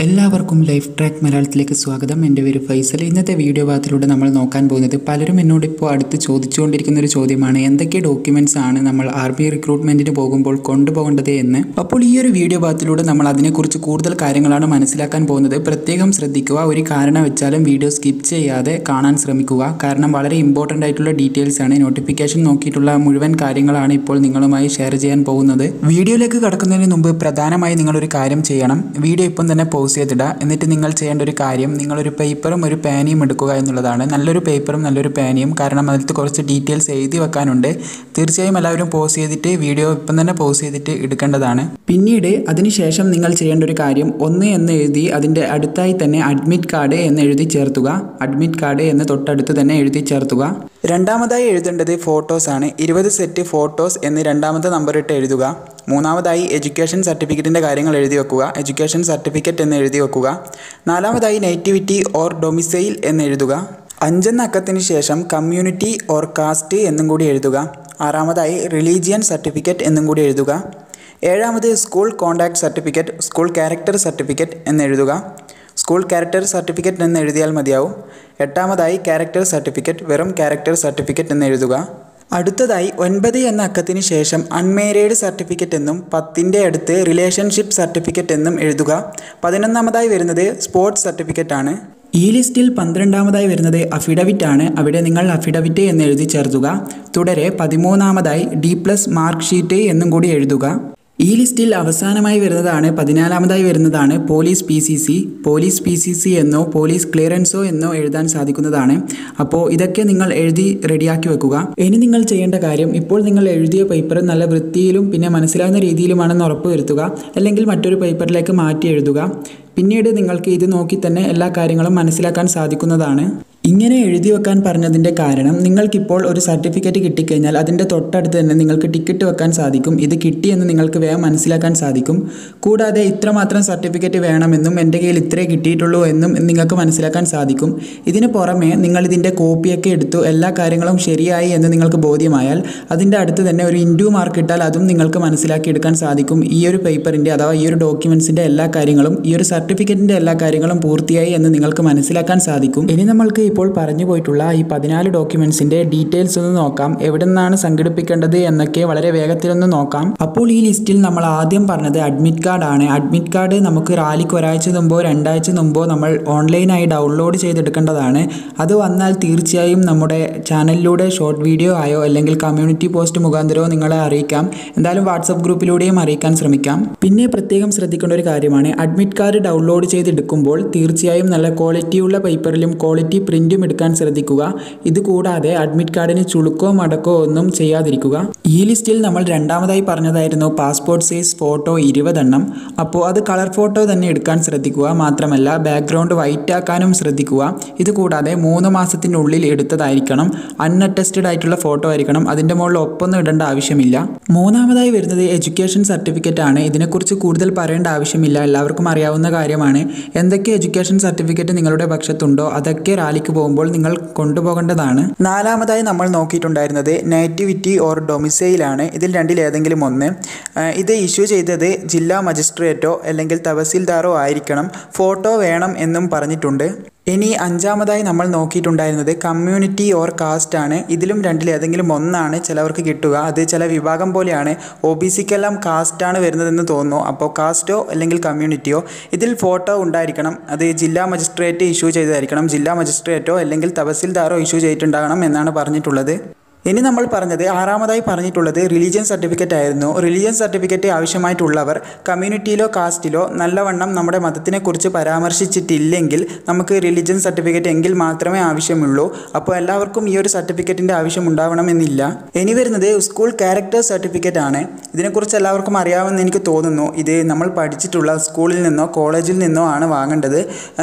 എല്ലാവർക്കും life track മലയാളത്തിലേക്ക് സ്വാഗതം. എൻ്റെ പേര് ഫൈസൽ. ഇന്നത്തെ വീഡിയോ ഭാഗത്തിലൂടെ നമ്മൾ നോക്കാൻ പോകുന്നത് പലരും എന്നോട് ഇപ്പോൾ അടുത്ത് ചോദിച്ചുകൊണ്ടിരിക്കുന്ന ഒരു ചോദ്യമാണ്, എന്തൊക്കെ ഡോക്യുമെൻറ്റ്സ് ആണ് നമ്മൾ ആർമി റിക്രൂട്ട്മെൻറ്റിന് പോകുമ്പോൾ കൊണ്ടുപോകേണ്ടത് എന്ന്. അപ്പോൾ ഈ ഒരു വീഡിയോ ഭാഗത്തിലൂടെ നമ്മൾ അതിനെക്കുറിച്ച് കൂടുതൽ കാര്യങ്ങളാണ് മനസ്സിലാക്കാൻ പോകുന്നത്. പ്രത്യേകം ശ്രദ്ധിക്കുക. ഒരു കാരണം വെച്ചാലും വീഡിയോ സ്കിപ്പ് ചെയ്യാതെ കാണാൻ ശ്രമിക്കുക. കാരണം വളരെ ഇമ്പോർട്ടൻ്റ് ആയിട്ടുള്ള ഡീറ്റെയിൽസ് ആണ്. നോട്ടിഫിക്കേഷൻ നോക്കിയിട്ടുള്ള മുഴുവൻ കാര്യങ്ങളാണ് ഇപ്പോൾ നിങ്ങളുമായി ഷെയർ ചെയ്യാൻ പോകുന്നത്. വീഡിയോയിലേക്ക് കടക്കുന്നതിന് മുമ്പ് പ്രധാനമായി നിങ്ങളൊരു കാര്യം ചെയ്യണം. വീഡിയോ ഇപ്പം തന്നെ പോസ് ചെയ്തിടുക. എന്നിട്ട് നിങ്ങൾ ചെയ്യേണ്ട ഒരു കാര്യം, നിങ്ങളൊരു പേപ്പറും ഒരു പേനയും എടുക്കുക എന്നുള്ളതാണ്. നല്ലൊരു പേപ്പറും നല്ലൊരു പേനയും, കാരണം അതിലത്ത് കുറച്ച് ഡീറ്റെയിൽസ് എഴുതി വെക്കാനുണ്ട്. തീർച്ചയായും എല്ലാവരും പോസ് ചെയ്തിട്ട് വീഡിയോ ഇപ്പം തന്നെ പോസ് ചെയ്തിട്ട് എടുക്കേണ്ടതാണ്. പിന്നീട് അതിനുശേഷം നിങ്ങൾ ചെയ്യേണ്ട ഒരു കാര്യം, 1 എന്ന് എഴുതി അതിൻ്റെ അടുത്തായി തന്നെ അഡ്മിറ്റ് കാർഡ് എന്ന് എഴുതി ചേർത്തുക. അഡ്മിറ്റ് കാർഡ് എന്ന് തൊട്ടടുത്ത് തന്നെ എഴുതി ചേർത്തുക. രണ്ടാമതായി എഴുതേണ്ടത് ഫോട്ടോസ് ആണ്. 20 സെറ്റ് ഫോട്ടോസ് എന്ന് രണ്ടാമത്തെ നമ്പർ ഇട്ട് എഴുതുക. മൂന്നാമതായി എഡ്യൂക്കേഷൻ സർട്ടിഫിക്കറ്റിൻ്റെ കാര്യങ്ങൾ എഴുതി വെക്കുക. എഡ്യൂക്കേഷൻ സർട്ടിഫിക്കറ്റ് എന്ന് എഴുതി വെക്കുക. നാലാമതായി നേറ്റിവിറ്റി ഓർ ഡൊമിസൈൽ എന്ന് എഴുതുക. 5 എന്ന അക്കത്തിന് ശേഷം കമ്മ്യൂണിറ്റി ഓർ കാസ്റ്റ് എന്നും കൂടി എഴുതുക. ആറാമതായി റിലീജിയൻ സർട്ടിഫിക്കറ്റ് എന്നും കൂടി എഴുതുക. ഏഴാമത് school contact certificate, school character certificate എന്ന് എഴുതുക. സ്കൂൾ ക്യാരക്ടർ സർട്ടിഫിക്കറ്റ് എന്ന് എഴുതിയാൽ മതിയാവും. എട്ടാമതായി ക്യാരക്ടർ സർട്ടിഫിക്കറ്റ്, വെറും ക്യാരക്ടർ സർട്ടിഫിക്കറ്റ് എന്ന് എഴുതുക. അടുത്തതായി 9 എന്ന അക്കത്തിന് ശേഷം അൺമേരീഡ് സർട്ടിഫിക്കറ്റ് എന്നും 10ൻ്റെ അടുത്ത് റിലേഷൻഷിപ്പ് സർട്ടിഫിക്കറ്റ് എന്നും എഴുതുക. 11ാമതായി വരുന്നത് സ്പോർട്സ് സർട്ടിഫിക്കറ്റ് ആണ്. ഈ ലിസ്റ്റിൽ 12ാമതായി വരുന്നത് അഫിഡവിറ്റ് ആണ്. അവിടെ നിങ്ങൾ അഫിഡവിറ്റ് എന്ന് എഴുതി ചേർത്തുക. തുടരെ 13ാമതായി D+ മാർക്ക് ഷീറ്റ് എന്നും കൂടി എഴുതുക. ഈ ലിസ്റ്റിൽ അവസാനമായി വരുന്നതാണ് 14ാമതായി വരുന്നതാണ് പോലീസ് PCC. പോലീസ് PCC എന്നോ പോലീസ് ക്ലിയറൻസോ എന്നോ എഴുതാൻ സാധിക്കുന്നതാണ്. അപ്പോൾ ഇതൊക്കെ നിങ്ങൾ എഴുതി റെഡിയാക്കി വെക്കുക. ഇനി നിങ്ങൾ ചെയ്യേണ്ട കാര്യം, ഇപ്പോൾ നിങ്ങൾ എഴുതിയ പേപ്പർ നല്ല വൃത്തിയിലും പിന്നെ മനസ്സിലാകുന്ന രീതിയിലുമാണെന്ന് ഉറപ്പ് വരുത്തുക. അല്ലെങ്കിൽ മറ്റൊരു പേപ്പറിലേക്ക് മാറ്റി എഴുതുക. പിന്നീട് നിങ്ങൾക്ക് ഇത് നോക്കി തന്നെ എല്ലാ കാര്യങ്ങളും മനസ്സിലാക്കാൻ സാധിക്കുന്നതാണ്. ഇങ്ങനെ എഴുതി വെക്കാൻ പറഞ്ഞതിൻ്റെ കാരണം, നിങ്ങൾക്കിപ്പോൾ ഒരു സർട്ടിഫിക്കറ്റ് കിട്ടിക്കഴിഞ്ഞാൽ അതിൻ്റെ തൊട്ടടുത്ത് തന്നെ നിങ്ങൾക്ക് ടിക്കറ്റ് വെക്കാൻ സാധിക്കും. ഇത് കിട്ടിയെന്ന് നിങ്ങൾക്ക് വേഗം മനസ്സിലാക്കാൻ സാധിക്കും. കൂടാതെ ഇത്രമാത്രം സർട്ടിഫിക്കറ്റ് വേണമെന്നും എൻ്റെ കയ്യിൽ ഇത്രേ കിട്ടിയിട്ടുള്ളൂ എന്നും നിങ്ങൾക്ക് മനസ്സിലാക്കാൻ സാധിക്കും. ഇതിന് പുറമെ നിങ്ങൾ ഇതിൻ്റെ കോപ്പിയൊക്കെ എടുത്തു എല്ലാ കാര്യങ്ങളും ശരിയായി എന്ന് നിങ്ങൾക്ക് ബോധ്യമായാൽ അതിൻ്റെ അടുത്ത് തന്നെ ഒരു ഇൻറ്റു മാർക്ക് ഇട്ടാൽ അതും നിങ്ങൾക്ക് മനസ്സിലാക്കി എടുക്കാൻ സാധിക്കും. ഈ ഒരു പേപ്പറിൻ്റെ അഥവാ ഈ ഒരു ഡോക്യുമെൻസിൻ്റെ എല്ലാ കാര്യങ്ങളും, ഈ ഒരു സർട്ടിഫിക്കറ്റിൻ്റെ എല്ലാ കാര്യങ്ങളും പൂർത്തിയായി എന്ന് നിങ്ങൾക്ക് മനസ്സിലാക്കാൻ സാധിക്കും. ഇനി നമ്മൾക്ക് ഇപ്പോൾ പറഞ്ഞു പോയിട്ടുള്ള ഈ 14 ഡോക്യുമെൻസിൻ്റെ ഡീറ്റെയിൽസ് ഒന്ന് നോക്കാം. എവിടെ നിന്നാണ് സംഘടിപ്പിക്കേണ്ടത് എന്നൊക്കെ വളരെ വേഗത്തിലൊന്ന് നോക്കാം. അപ്പോൾ ഈ ലിസ്റ്റിൽ നമ്മൾ ആദ്യം പറഞ്ഞത് അഡ്മിറ്റ് കാർഡ് ആണ്. അഡ്മിറ്റ് കാർഡ് നമുക്ക് റാലിക്ക് ഒരാഴ്ച മുമ്പോ 2 ആഴ്ച മുമ്പോ നമ്മൾ ഓൺലൈനായി ഡൗൺലോഡ് ചെയ്തെടുക്കേണ്ടതാണ്. അത് വന്നാൽ തീർച്ചയായും നമ്മുടെ ചാനലിലൂടെ ഷോർട്ട് വീഡിയോ ആയോ അല്ലെങ്കിൽ കമ്മ്യൂണിറ്റി പോസ്റ്റ് മുഖാന്തരമോ നിങ്ങളെ അറിയിക്കാം. എന്തായാലും വാട്സപ്പ് ഗ്രൂപ്പിലൂടെയും അറിയിക്കാൻ ശ്രമിക്കാം. പിന്നെ പ്രത്യേകം ശ്രദ്ധിക്കേണ്ട ഒരു കാര്യമാണ്, അഡ്മിറ്റ് കാർഡ് ഡൗൺലോഡ് ചെയ്തെടുക്കുമ്പോൾ തീർച്ചയായും നല്ല ക്വാളിറ്റിയുള്ള പേപ്പറിലും ക്വാളിറ്റി പ്രിൻറ്റും എടുക്കാൻ ശ്രദ്ധിക്കുക. ഇത് കൂടാതെ അഡ്മിറ്റ് കാർഡിന് ചുളുക്കോ മടക്കോ ഒന്നും ചെയ്യാതിരിക്കുക. ഈ ലിസ്റ്റിൽ നമ്മൾ രണ്ടാമതായി പറഞ്ഞതായിരുന്നു പാസ്പോർട്ട് സൈസ് ഫോട്ടോ 20 എണ്ണം. അപ്പോൾ അത് കളർ ഫോട്ടോ തന്നെ എടുക്കാൻ ശ്രദ്ധിക്കുക. മാത്രമല്ല ബാക്ക്ഗ്രൗണ്ട് വൈറ്റ് ആക്കാനും ശ്രദ്ധിക്കുക. ഇത് കൂടാതെ 3 മാസത്തിനുള്ളിൽ എടുത്തതായിരിക്കണം. അൺഅറ്റസ്റ്റഡ് ആയിട്ടുള്ള ഫോട്ടോ ആയിരിക്കണം. അതിൻ്റെ മുകളിൽ ഒപ്പൊന്നും ഇടേണ്ട ആവശ്യമില്ല. മൂന്നാമതായി വരുന്നത് എഡ്യൂക്കേഷൻ സർട്ടിഫിക്കറ്റ് ആണ്. ഇതിനെക്കുറിച്ച് കൂടുതൽ പറയേണ്ട ആവശ്യമില്ല, എല്ലാവർക്കും അറിയാവുന്ന കാര്യമാണ്. എന്തൊക്കെ എഡ്യൂക്കേഷൻ സർട്ടിഫിക്കറ്റ് നിങ്ങളുടെ പക്ഷത്തുണ്ടോ അതൊക്കെ റാലിക്ക് പോകുമ്പോൾ നിങ്ങൾ കൊണ്ടുപോകേണ്ടതാണ്. നാലാമതായി നമ്മൾ നോക്കിയിട്ടുണ്ടായിരുന്നത് നേറ്റിവിറ്റി ഓർ ഡൊമിസൈൽ ആണ്. ഇതിൽ രണ്ടിൽ ഏതെങ്കിലും ഒന്ന്. ഇത് ഇഷ്യൂ ചെയ്തത് ജില്ലാ മജിസ്ട്രേറ്റോ അല്ലെങ്കിൽ തഹസിൽദാറോ ആയിരിക്കണം. ഫോട്ടോ വേണം എന്നും പറഞ്ഞിട്ടുണ്ട്. ഇനി 5ാമതായി നമ്മൾ നോക്കിയിട്ടുണ്ടായിരുന്നത് കമ്മ്യൂണിറ്റി ഓർ കാസ്റ്റ് ആണ്. ഇതിലും രണ്ടിൽ ഏതെങ്കിലും ഒന്നാണ് ചിലവർക്ക് കിട്ടുക. അത് ചില വിഭാഗം പോലെയാണ്. OBCക്കെല്ലാം കാസ്റ്റാണ് വരുന്നതെന്ന് തോന്നുന്നു. അപ്പോൾ കാസ്റ്റോ അല്ലെങ്കിൽ കമ്മ്യൂണിറ്റിയോ ഇതിൽ ഫോട്ടോ ഉണ്ടായിരിക്കണം. അത് ജില്ലാ മജിസ്ട്രേറ്റ് ഇഷ്യൂ ചെയ്തതായിരിക്കണം. ജില്ലാ മജിസ്ട്രേറ്റോ അല്ലെങ്കിൽ തഹസിൽദാറോ ഇഷ്യൂ ചെയ്തിട്ടുണ്ടാകണം എന്നാണ് പറഞ്ഞിട്ടുള്ളത്. ഇനി നമ്മൾ പറഞ്ഞത് 6ാമതായി പറഞ്ഞിട്ടുള്ളത് റിലീജിയൻ സർട്ടിഫിക്കറ്റ് ആയിരുന്നു. റിലീജിയൻ സർട്ടിഫിക്കറ്റ് ആവശ്യമായിട്ടുള്ളവർ കമ്മ്യൂണിറ്റിയിലോ കാസ്റ്റിലോ നല്ലവണ്ണം നമ്മുടെ മതത്തിനെക്കുറിച്ച് പരാമർശിച്ചിട്ടില്ലെങ്കിൽ നമുക്ക് റിലീജിയൻ സർട്ടിഫിക്കറ്റ് എങ്കിൽ മാത്രമേ ആവശ്യമുള്ളൂ. അപ്പോൾ എല്ലാവർക്കും ഈ ഒരു സർട്ടിഫിക്കറ്റിൻ്റെ ആവശ്യം ഉണ്ടാവണമെന്നില്ല. ഇനി വരുന്നത് സ്കൂൾ ക്യാരക്ടർ സർട്ടിഫിക്കറ്റ് ആണ്. ഇതിനെക്കുറിച്ച് എല്ലാവർക്കും അറിയാമെന്ന് എനിക്ക് തോന്നുന്നു. ഇത് നമ്മൾ പഠിച്ചിട്ടുള്ള സ്കൂളിൽ നിന്നോ കോളേജിൽ നിന്നോ ആണ് വാങ്ങേണ്ടത്.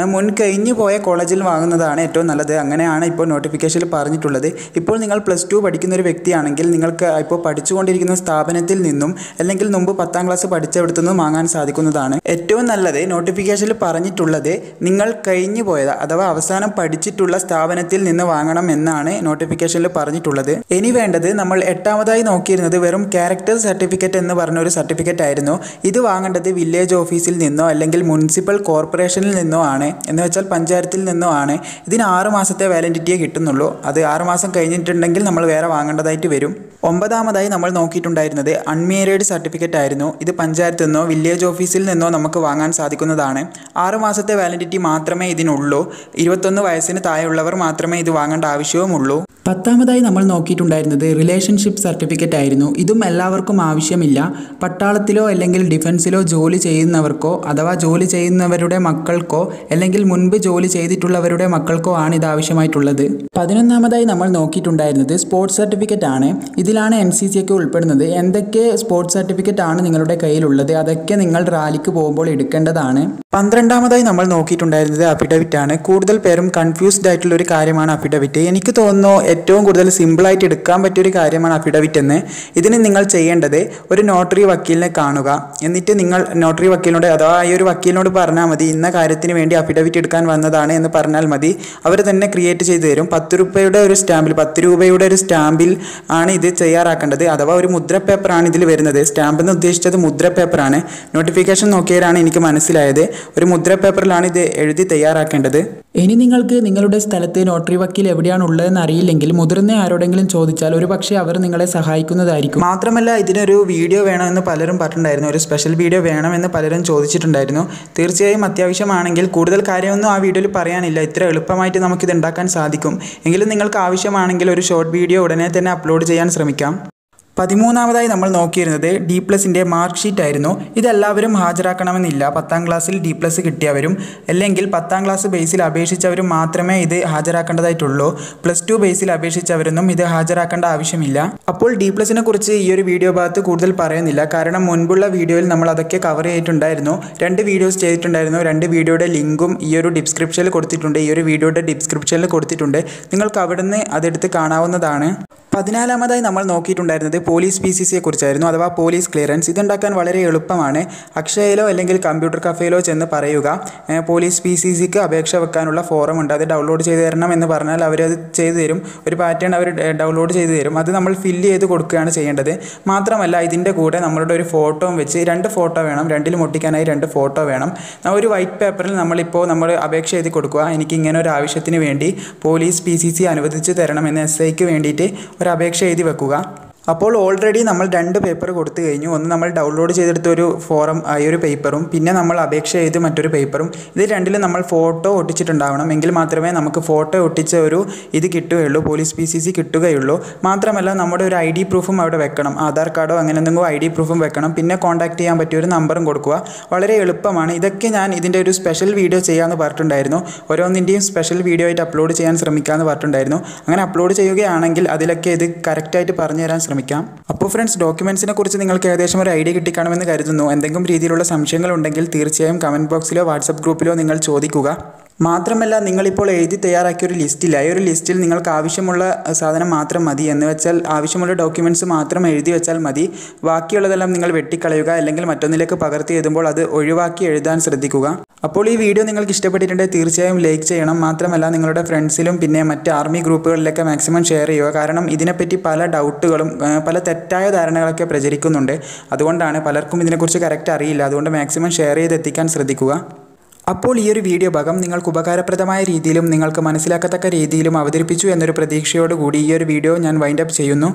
കഴിഞ്ഞു പോയ കോളേജിൽ വാങ്ങുന്നതാണ് ഏറ്റവും നല്ലത്. അങ്ങനെയാണ് ഇപ്പോൾ നോട്ടിഫിക്കേഷനിൽ പറഞ്ഞിട്ടുള്ളത്. ഇപ്പോൾ നിങ്ങൾ +2 പഠിക്കുന്ന ഒരു വ്യക്തിയാണെങ്കിൽ നിങ്ങൾക്ക് ഇപ്പോൾ പഠിച്ചുകൊണ്ടിരിക്കുന്ന സ്ഥാപനത്തിൽ നിന്നും അല്ലെങ്കിൽ മുമ്പ് 10ാം ക്ലാസ് പഠിച്ചെടുത്തു നിന്നും വാങ്ങാൻ സാധിക്കുന്നതാണ്. ഏറ്റവും നല്ലത് നോട്ടിഫിക്കേഷനിൽ പറഞ്ഞിട്ടുള്ളത് നിങ്ങൾ കഴിഞ്ഞു പോയത് അഥവാ അവസാനം പഠിച്ചിട്ടുള്ള സ്ഥാപനത്തിൽ നിന്ന് വാങ്ങണം എന്നാണ് നോട്ടിഫിക്കേഷനിൽ പറഞ്ഞിട്ടുള്ളത്. ഇനി വേണ്ടത് നമ്മൾ 8ാമതായി നോക്കിയിരുന്നത് വെറും ക്യാരക്ടർ സർട്ടിഫിക്കറ്റ് എന്ന് പറഞ്ഞൊരു സർട്ടിഫിക്കറ്റ് ആയിരുന്നു. ഇത് വാങ്ങേണ്ടത് വില്ലേജ് ഓഫീസിൽ നിന്നോ അല്ലെങ്കിൽ മുനിസിപ്പൽ കോർപ്പറേഷനിൽ നിന്നോ ആണ്, എന്ന് വെച്ചാൽ പഞ്ചായത്തിൽ നിന്നോ ആണ്. ഇതിന് 6 മാസത്തെ വാലിഡിറ്റിയെ കിട്ടുന്നുള്ളൂ. അത് 6 മാസം കഴിഞ്ഞിട്ടുണ്ടെങ്കിൽ നമ്മൾ വേറെ വാങ്ങേണ്ടതായിട്ട് വരും. 9ാമതായി നമ്മൾ നോക്കിയിട്ടുണ്ടായിരുന്നത് അൺമേരീഡ് സർട്ടിഫിക്കറ്റ് ആയിരുന്നു. ഇത് പഞ്ചായത്തിൽ നിന്നോ വില്ലേജ് ഓഫീസിൽ നിന്നോ നമുക്ക് വാങ്ങാൻ സാധിക്കുന്നതാണ്. 6 മാസത്തെ വാലിഡിറ്റി മാത്രമേ ഇതിനുള്ളൂ. 21 വയസ്സിന് താഴെയുള്ളവർ മാത്രമേ ഇത് വാങ്ങേണ്ട ആവശ്യവുമുള്ളൂ. 10ാമതായി നമ്മൾ നോക്കിയിട്ടുണ്ടായിരുന്നത് റിലേഷൻഷിപ്പ് സർട്ടിഫിക്കറ്റ് ആയിരുന്നു. ഇതും എല്ലാവർക്കും ആവശ്യമില്ല. പട്ടാളത്തിലോ അല്ലെങ്കിൽ ഡിഫൻസിലോ ജോലി ചെയ്യുന്നവർക്കോ അഥവാ ജോലി ചെയ്യുന്നവരുടെ മക്കൾക്കോ അല്ലെങ്കിൽ മുൻപ് ജോലി ചെയ്തിട്ടുള്ളവരുടെ മക്കൾക്കോ ആണ് ഇത് ആവശ്യമായിട്ടുള്ളത്. 11ാമതായി നമ്മൾ നോക്കിയിട്ടുണ്ടായിരുന്നത് സ്പോർട്സ് സർട്ടിഫിക്കറ്റ് ആണ്. ഇതിലാണ് NCC ഒക്കെ ഉൾപ്പെടുന്നത്. എന്തൊക്കെ സ്പോർട്സ് സർട്ടിഫിക്കറ്റ് ആണ് നിങ്ങളുടെ കയ്യിലുള്ളത് അതൊക്കെ നിങ്ങൾ റാലിക്ക് പോകുമ്പോൾ എടുക്കേണ്ടതാണ്. 12ാമതായി നമ്മൾ നോക്കിയിട്ടുണ്ടായിരുന്നത് അഫിഡവിറ്റ് ആണ്. കൂടുതൽ പേരും കൺഫ്യൂസ്ഡ് ആയിട്ടുള്ള ഒരു കാര്യമാണ് അഫിഡവിറ്റ്. എനിക്ക് തോന്നുന്നു ഏറ്റവും കൂടുതൽ സിമ്പിളായിട്ട് എടുക്കാൻ പറ്റിയൊരു കാര്യമാണ് അഫിഡവിറ്റ് എന്ന്. ഇതിന് നിങ്ങൾ ചെയ്യേണ്ടത് ഒരു നോട്ടറി വക്കീലിനെ കാണുക. എന്നിട്ട് നിങ്ങൾ നോട്ടറി വക്കീലിനോട് അഥവാ ഈ ഒരു വക്കീലിനോട് പറഞ്ഞാൽ മതി ഇന്ന കാര്യത്തിന് വേണ്ടി അഫിഡവിറ്റ് എടുക്കാൻ വന്നതാണ് എന്ന് പറഞ്ഞാൽ മതി. അവർ തന്നെ ക്രിയേറ്റ് ചെയ്ത് തരും. 10 രൂപയുടെ ഒരു സ്റ്റാമ്പിൽ 10 രൂപയുടെ ഒരു സ്റ്റാമ്പിൽ ആണ് ഇത് തയ്യാറാക്കേണ്ടത്. അഥവാ ഒരു മുദ്ര പേപ്പറാണ് ഇതിൽ വരുന്നത്. സ്റ്റാമ്പ് എന്ന് ഉദ്ദേശിച്ചത് മുദ്ര പേപ്പറാണ്. നോട്ടിഫിക്കേഷൻ നോക്കിയാലാണ് എനിക്ക് മനസ്സിലായത്. ഒരു മുദ്ര പേപ്പറിലാണ് ഇത് എഴുതി തയ്യാറാക്കേണ്ടത്. ഇനി നിങ്ങൾക്ക് നിങ്ങളുടെ സ്ഥലത്ത് നോട്ടറി വക്കീൽ എവിടെയാണ് ഉള്ളതെന്ന് അറിയില്ലെങ്കിൽ മുതിർന്ന ആരോടെങ്കിലും ചോദിച്ചാൽ ഒരു പക്ഷേ അവർ നിങ്ങളെ സഹായിക്കുന്നതായിരിക്കും. മാത്രമല്ല ഇതിനൊരു വീഡിയോ വേണമെന്ന് പലരും പറഞ്ഞിട്ടുണ്ടായിരുന്നു. ഒരു സ്പെഷ്യൽ വീഡിയോ വേണമെന്ന് പലരും ചോദിച്ചിട്ടുണ്ടായിരുന്നു. തീർച്ചയായും അത്യാവശ്യമാണെങ്കിൽ കൂടുതൽ കാര്യമൊന്നും ആ വീഡിയോയിൽ പറയാനില്ല. ഇത്ര എളുപ്പമായിട്ട് നമുക്കിത് ഉണ്ടാക്കാൻ സാധിക്കും. എങ്കിലും നിങ്ങൾക്ക് ആവശ്യമാണെങ്കിൽ ഒരു ഷോർട്ട് വീഡിയോ ഉടനെ തന്നെ അപ്ലോഡ് ചെയ്യാൻ ശ്രമിക്കാം. 13ാമതായി നമ്മൾ നോക്കിയിരുന്നത് D+ൻ്റെ മാർക്ക് ഷീറ്റ് ആയിരുന്നു. ഇതെല്ലാവരും ഹാജരാക്കണമെന്നില്ല. 10ാം ക്ലാസ്സിൽ D+ കിട്ടിയവരും അല്ലെങ്കിൽ 10ാം ക്ലാസ് ബേസിൽ അപേക്ഷിച്ചവരും മാത്രമേ ഇത് ഹാജരാക്കേണ്ടതായിട്ടുള്ളൂ. +2 ബേസിൽ അപേക്ഷിച്ചവരൊന്നും ഇത് ഹാജരാക്കേണ്ട ആവശ്യമില്ല. അപ്പോൾ D+നെ കുറിച്ച് ഈ ഒരു വീഡിയോ ഭാഗത്ത് കൂടുതൽ പറയുന്നില്ല. കാരണം മുൻപുള്ള വീഡിയോയിൽ നമ്മൾ അതൊക്കെ കവർ ചെയ്തിട്ടുണ്ടായിരുന്നു. 2 വീഡിയോസ് ചെയ്തിട്ടുണ്ടായിരുന്നു. 2 വീഡിയോയുടെ ലിങ്കും ഈ ഒരു ഡിസ്ക്രിപ്ഷനിൽ കൊടുത്തിട്ടുണ്ട്. ഈ ഒരു വീഡിയോയുടെ ഡിസ്ക്രിപ്ഷനിൽ കൊടുത്തിട്ടുണ്ട്. നിങ്ങൾക്ക് അവിടുന്ന് അതെടുത്ത് കാണാവുന്നതാണ്. 14ാമതായി നമ്മൾ നോക്കിയിട്ടുണ്ടായിരുന്നത് പോലീസ് PCC കുറിച്ചായിരുന്നു, അഥവാ പോലീസ് ക്ലിയറൻസ്. ഇതുണ്ടാക്കാൻ വളരെ എളുപ്പമാണ്. അക്ഷയയിലോ അല്ലെങ്കിൽ കമ്പ്യൂട്ടർ കഫേയിലോ ചെന്ന് പറയുക പോലീസ് PCCക്ക് അപേക്ഷ വെക്കാനുള്ള ഫോറം ഉണ്ട്, അത് ഡൗൺലോഡ് ചെയ്ത് തരണം എന്ന് പറഞ്ഞാൽ അവരത് ചെയ്തു തരും. ഒരു പാറ്റേൺ അവർ ഡൗൺലോഡ് ചെയ്ത് തരും. അത് നമ്മൾ ഫില്ല് ചെയ്ത് കൊടുക്കുകയാണ് ചെയ്യേണ്ടത്. മാത്രമല്ല ഇതിൻ്റെ കൂടെ നമ്മളുടെ ഒരു ഫോട്ടോയും വെച്ച് 2 ഫോട്ടോ വേണം. 2ലും ഒട്ടിക്കാനായി 2 ഫോട്ടോ വേണം. ഒരു വൈറ്റ് പേപ്പറിൽ നമ്മൾ അപേക്ഷ എഴുതി കൊടുക്കുക. എനിക്ക് ഇങ്ങനെ ഒരു ആവശ്യത്തിന് വേണ്ടി പോലീസ് PCC അനുവദിച്ച് തരണമെന്ന് SIക്ക് വേണ്ടിയിട്ട് ഒരു അപേക്ഷ എഴുതി വെക്കുക. അപ്പോൾ ഓൾറെഡി നമ്മൾ 2 പേപ്പർ കൊടുത്തു കഴിഞ്ഞു. ഒന്ന് നമ്മൾ ഡൗൺലോഡ് ചെയ്തെടുത്ത ഒരു ഫോറം ഈ ഒരു പേപ്പറും പിന്നെ നമ്മൾ അപേക്ഷ ചെയ്ത് മറ്റൊരു പേപ്പറും. ഇത് 2ലും നമ്മൾ ഫോട്ടോ ഒട്ടിച്ചിട്ടുണ്ടാവണം. എങ്കിൽ മാത്രമേ നമുക്ക് ഫോട്ടോ ഒട്ടിച്ച ഒരു ഇത് കിട്ടുകയുള്ളൂ, പോലീസ് PCC കിട്ടുകയുള്ളൂ. മാത്രമല്ല നമ്മുടെ ഒരു ID പ്രൂഫും അവിടെ വെക്കണം. ആധാർ കാർഡോ അങ്ങനെ എന്തെങ്കിലും ID പ്രൂഫും വെക്കണം. പിന്നെ കോൺടാക്ട് ചെയ്യാൻ പറ്റിയ ഒരു നമ്പറും കൊടുക്കുക. വളരെ എളുപ്പമാണ്. ഇതൊക്കെ ഞാൻ ഇതിൻ്റെ ഒരു സ്പെഷ്യൽ വീഡിയോ ചെയ്യാമെന്ന് പറഞ്ഞിട്ടുണ്ടായിരുന്നു. ഓരോന്നിൻ്റെയും സ്പെഷ്യൽ വീഡിയോ ആയിട്ട് അപ്ലോഡ് ചെയ്യാൻ ശ്രമിക്കാമെന്ന് പറഞ്ഞിട്ടുണ്ടായിരുന്നു. അങ്ങനെ അപ്ലോഡ് ചെയ്യുകയാണെങ്കിൽ അതിലൊക്കെ ഇത് കറക്റ്റായിട്ട് പറഞ്ഞു തരാൻ ശ്രമിക്കാം. അപ്പോൾ ഫ്രണ്ട്സ്, ഡോക്യുമെൻറ്റ്സിനെ കുറിച്ച് നിങ്ങൾക്ക് ഏകദേശം ഒരു ഐഡിയ കിട്ടിക്കാണുമെന്ന് കരുതുന്നു. എന്തെങ്കിലും രീതിയിലുള്ള സംശയങ്ങൾ ഉണ്ടെങ്കിൽ തീർച്ചയായും കമൻറ്റ് ബോക്സിലോ വാട്സപ്പ് ഗ്രൂപ്പിലോ നിങ്ങൾ ചോദിക്കുക. മാത്രമല്ല നിങ്ങളിപ്പോൾ എഴുതി തയ്യാറാക്കിയ ഒരു ലിസ്റ്റില്ല. ഈ ഒരു ലിസ്റ്റിൽ നിങ്ങൾക്ക് ആവശ്യമുള്ള സാധനം മാത്രം മതി. എന്ന് വെച്ചാൽ ആവശ്യമുള്ള ഡോക്യുമെൻറ്റ്സ് മാത്രം എഴുതി വെച്ചാൽ മതി. ബാക്കിയുള്ളതെല്ലാം നിങ്ങൾ വെട്ടിക്കളയുക, അല്ലെങ്കിൽ മറ്റൊന്നിലേക്ക് പകർത്തി എഴുതുമ്പോൾ അത് ഒഴിവാക്കി എഴുതാൻ ശ്രദ്ധിക്കുക. അപ്പോൾ ഈ വീഡിയോ നിങ്ങൾക്ക് ഇഷ്ടപ്പെട്ടിട്ടുണ്ടെങ്കിൽ തീർച്ചയായും ലൈക്ക് ചെയ്യണം. മാത്രമല്ല നിങ്ങളുടെ ഫ്രണ്ട്സിലും പിന്നെ മറ്റ് ആർമി ഗ്രൂപ്പുകളിലൊക്കെ മാക്സിമം ഷെയർ ചെയ്യുക. കാരണം ഇതിനെപ്പറ്റി പല ഡൗട്ടുകളും പല തെറ്റായ ധാരണകളൊക്കെ പ്രചരിക്കുന്നുണ്ട്. അതുകൊണ്ടാണ് പലർക്കും ഇതിനെക്കുറിച്ച് കറക്റ്റ് അറിയില്ല. അതുകൊണ്ട് മാക്സിമം ഷെയർ ചെയ്ത് എത്തിക്കാൻ ശ്രദ്ധിക്കുക. അപ്പോൾ ഈ ഒരു വീഡിയോ ഭാഗം നിങ്ങൾക്ക് ഉപകാരപ്രദമായ രീതിയിലും നിങ്ങൾക്ക് മനസ്സിലാക്കത്തക്ക രീതിയിലും അവതരിപ്പിച്ചു എന്നൊരു പ്രതീക്ഷയോടുകൂടി ഈ ഒരു വീഡിയോ ഞാൻ വൈൻഡ് അപ്പ് ചെയ്യുന്നു.